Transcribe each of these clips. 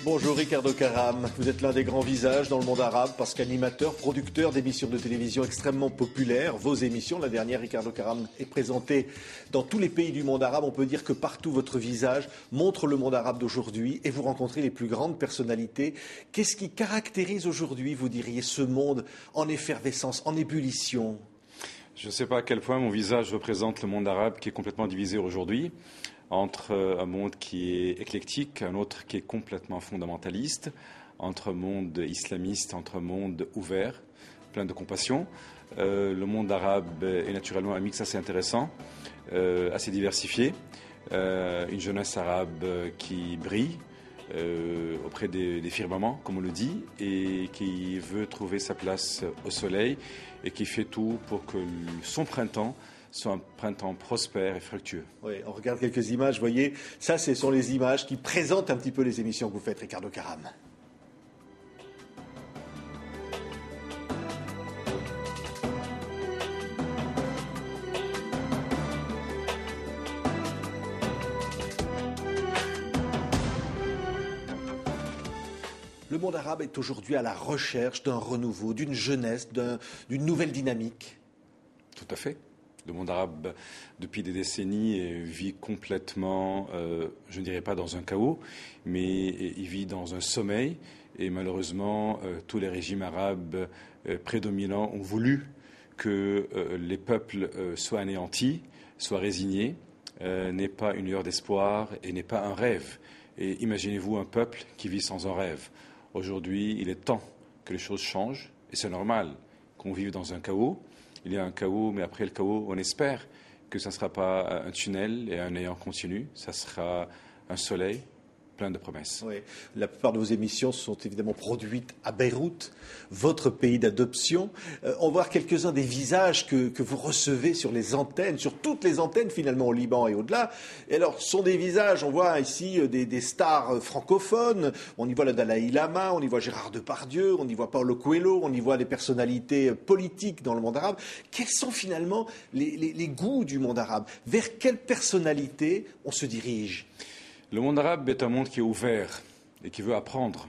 Bonjour Ricardo Karam, vous êtes l'un des grands visages dans le monde arabe parce qu'animateur, producteur d'émissions de télévision extrêmement populaires. Vos émissions, la dernière Ricardo Karam, est présentée dans tous les pays du monde arabe. On peut dire que partout votre visage montre le monde arabe d'aujourd'hui et vous rencontrez les plus grandes personnalités. Qu'est-ce qui caractérise aujourd'hui, vous diriez, ce monde en effervescence, en ébullition ? Je ne sais pas à quel point mon visage représente le monde arabe qui est complètement divisé aujourd'hui entre un monde qui est éclectique, un autre qui est complètement fondamentaliste, entre un monde islamiste, entre un monde ouvert, plein de compassion. Le monde arabe est naturellement un mix assez intéressant, assez diversifié. Une jeunesse arabe qui brille auprès des firmaments, comme on le dit, et qui veut trouver sa place au soleil et qui fait tout pour que son printemps soit un printemps prospère et fructueux. Oui, on regarde quelques images, vous voyez, ça ce sont les images qui présentent un petit peu les émissions que vous faites, Ricardo Karam. Le monde arabe est aujourd'hui à la recherche d'un renouveau, d'une jeunesse, d'une nouvelle dynamique. Tout à fait. Le monde arabe, depuis des décennies, vit complètement, je ne dirais pas dans un chaos, mais il vit dans un sommeil. Et malheureusement, tous les régimes arabes prédominants ont voulu que les peuples soient anéantis, soient résignés, n'aient pas une lueur d'espoir et n'aient pas un rêve. Et imaginez-vous un peuple qui vit sans un rêve. Aujourd'hui, il est temps que les choses changent, et c'est normal qu'on vive dans un chaos. Il y a un chaos, mais après le chaos, on espère que ça ne sera pas un tunnel et un néant continu, ça sera un soleil plein de promesses. Oui. La plupart de vos émissions sont évidemment produites à Beyrouth, votre pays d'adoption. On va voir quelques-uns des visages que vous recevez sur les antennes, sur toutes les antennes finalement au Liban et au-delà. Et alors, ce sont des visages, on voit ici des stars francophones, on y voit le Dalai Lama, on y voit Gérard Depardieu, on y voit Paulo Coelho, on y voit des personnalités politiques dans le monde arabe. Quels sont finalement les goûts du monde arabe ? Vers quelle personnalité on se dirige ? Le monde arabe est un monde qui est ouvert et qui veut apprendre.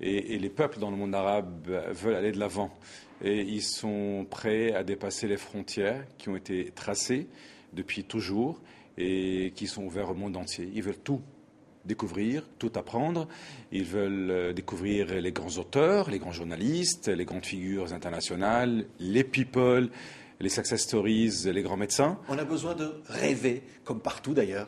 Et les peuples dans le monde arabe veulent aller de l'avant. Et ils sont prêts à dépasser les frontières qui ont été tracées depuis toujours et qui sont ouvertes au monde entier. Ils veulent tout découvrir, tout apprendre. Ils veulent découvrir les grands auteurs, les grands journalistes, les grandes figures internationales, les people, les success stories, les grands médecins. On a besoin de rêver, comme partout d'ailleurs.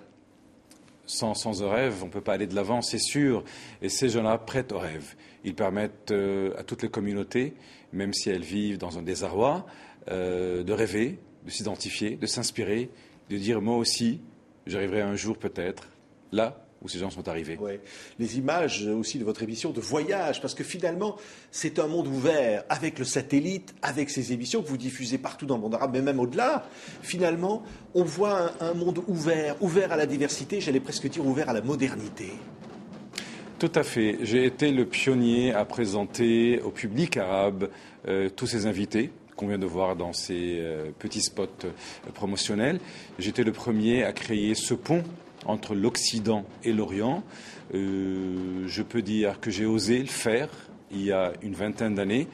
Sans un rêve, on ne peut pas aller de l'avant, c'est sûr. Et ces gens-là prêtent au rêve. Ils permettent à toutes les communautés, même si elles vivent dans un désarroi, de rêver, de s'identifier, de s'inspirer, de dire moi aussi, j'arriverai un jour peut-être là où ces gens sont arrivés. Ouais. Les images aussi de votre émission de voyage, parce que finalement, c'est un monde ouvert avec le satellite, avec ces émissions que vous diffusez partout dans le monde arabe, mais même au-delà. Finalement, on voit un monde ouvert, ouvert à la diversité, j'allais presque dire ouvert à la modernité. Tout à fait. J'ai été le pionnier à présenter au public arabe tous ces invités qu'on vient de voir dans ces petits spots promotionnels. J'étais le premier à créer ce pont entre l'Occident et l'Orient. Je peux dire que j'ai osé le faire il y a une vingtaine d'années.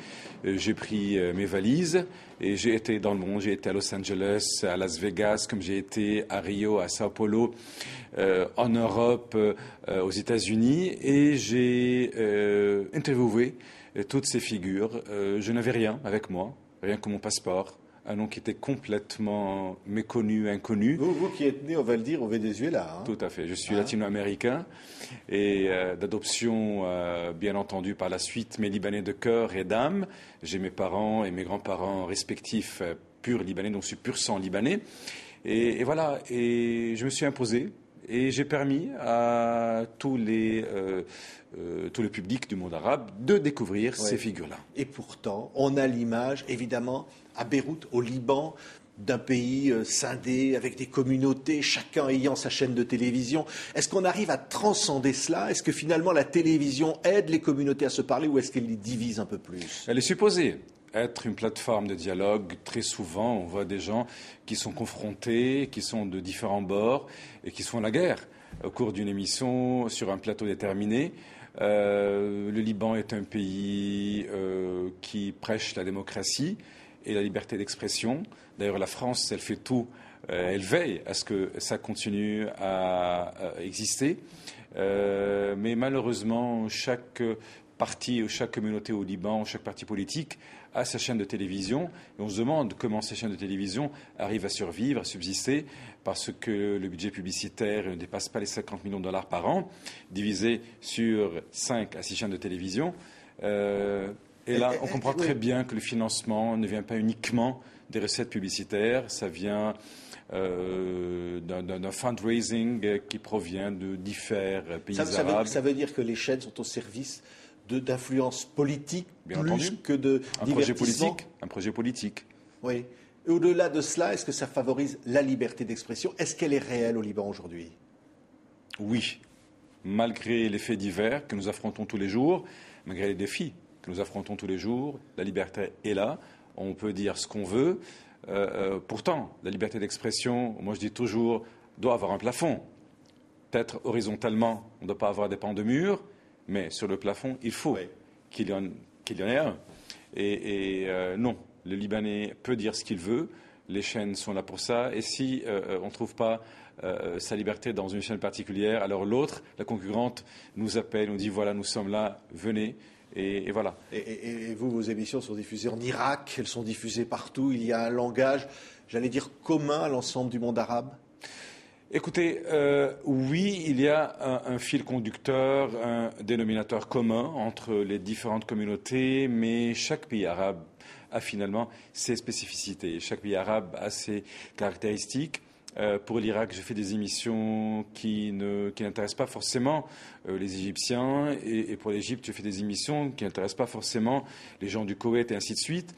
J'ai pris mes valises et j'ai été dans le monde. J'ai été à Los Angeles, à Las Vegas, comme j'ai été à Rio, à Sao Paulo, en Europe, aux États-Unis, et j'ai interviewé toutes ces figures. Je n'avais rien avec moi, rien que mon passeport. Un nom qui était complètement méconnu, inconnu. Vous qui êtes né, on va le dire, au Venezuela. Hein. Tout à fait. Je suis latino-américain et d'adoption, bien entendu, par la suite, mais libanais de cœur et d'âme. J'ai mes parents et mes grands-parents respectifs purs libanais, donc je suis pur sang libanais. Et voilà, et je me suis imposé et j'ai permis à tout le public du monde arabe de découvrir ces figures-là. Et pourtant, on a l'image, évidemment, à Beyrouth, au Liban, d'un pays scindé, avec des communautés, chacun ayant sa chaîne de télévision. Est-ce qu'on arrive à transcender cela ? Est-ce que finalement la télévision aide les communautés à se parler ou est-ce qu'elle les divise un peu plus ? Elle est supposée être une plateforme de dialogue. Très souvent, on voit des gens qui sont confrontés, qui sont de différents bords et qui se font la guerre au cours d'une émission sur un plateau déterminé. Le Liban est un pays qui prêche la démocratie et la liberté d'expression. D'ailleurs, la France, elle fait tout, elle veille à ce que ça continue à exister. Mais malheureusement, chaque parti ou chaque communauté au Liban, chaque parti politique a sa chaîne de télévision. Et on se demande comment ces chaînes de télévision arrivent à survivre, à subsister, parce que le budget publicitaire ne dépasse pas les 50 millions de dollars par an, divisé sur 5 à 6 chaînes de télévision. Et là, on comprend très bien que le financement ne vient pas uniquement des recettes publicitaires, ça vient d'un fundraising qui provient de différents pays arabes. Ça veut dire que les chaînes sont au service d'influence politique Bien plus entendu. que de divertissement. Un projet politique. Oui. Et au-delà de cela, est-ce que ça favorise la liberté d'expression? Est-ce qu'elle est réelle au Liban aujourd'hui? Oui. Malgré les faits divers que nous affrontons tous les jours, malgré les défis que nous affrontons tous les jours, la liberté est là. On peut dire ce qu'on veut. Pourtant, la liberté d'expression, moi je dis toujours, doit avoir un plafond. Peut-être horizontalement, on ne doit pas avoir des pans de mur, mais sur le plafond, il faut qu'il y en ait un. Et non, le Libanais peut dire ce qu'il veut, les chaînes sont là pour ça, et si on ne trouve pas sa liberté dans une chaîne particulière, alors l'autre, la concurrente, nous appelle, nous dit voilà, nous sommes là, venez. Et voilà. Et vous, vos émissions sont diffusées en Irak, elles sont diffusées partout, il y a un langage, j'allais dire, commun à l'ensemble du monde arabe? Écoutez, oui, il y a un fil conducteur, un dénominateur commun entre les différentes communautés, mais chaque pays arabe a finalement ses spécificités. Chaque pays arabe a ses caractéristiques. Pour l'Irak, je fais des émissions qui n'intéressent pas forcément les Égyptiens, et pour l'Égypte, je fais des émissions qui n'intéressent pas forcément les gens du Koweït, et ainsi de suite.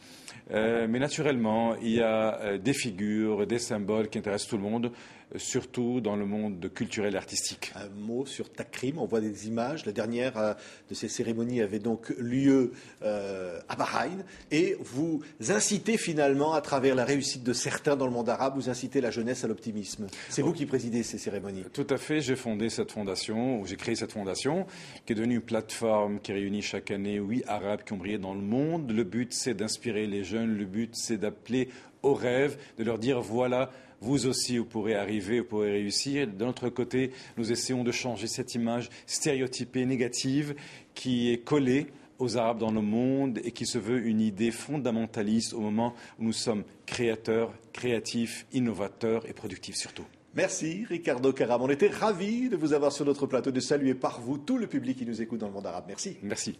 Mais naturellement, il y a des figures, des symboles qui intéressent tout le monde, surtout dans le monde culturel et artistique. Un mot sur Takrim, on voit des images. La dernière de ces cérémonies avait donc lieu à Bahreïn. Et vous incitez finalement, à travers la réussite de certains dans le monde arabe, vous incitez la jeunesse à l'optimisme. C'est vous qui présidez ces cérémonies. Tout à fait. J'ai fondé cette fondation, ou j'ai créé cette fondation, qui est devenue une plateforme qui réunit chaque année 8 Arabes qui ont brillé dans le monde. Le but, c'est d'inspirer les jeunes. Le but, c'est d'appeler au rêve, de leur dire voilà, vous aussi, vous pourrez arriver, vous pourrez réussir. De notre côté, nous essayons de changer cette image stéréotypée, négative, qui est collée aux Arabes dans le monde et qui se veut une idée fondamentaliste au moment où nous sommes créateurs, créatifs, innovateurs et productifs surtout. Merci Ricardo Karam. On était ravis de vous avoir sur notre plateau, de saluer par vous tout le public qui nous écoute dans le monde arabe. Merci. Merci.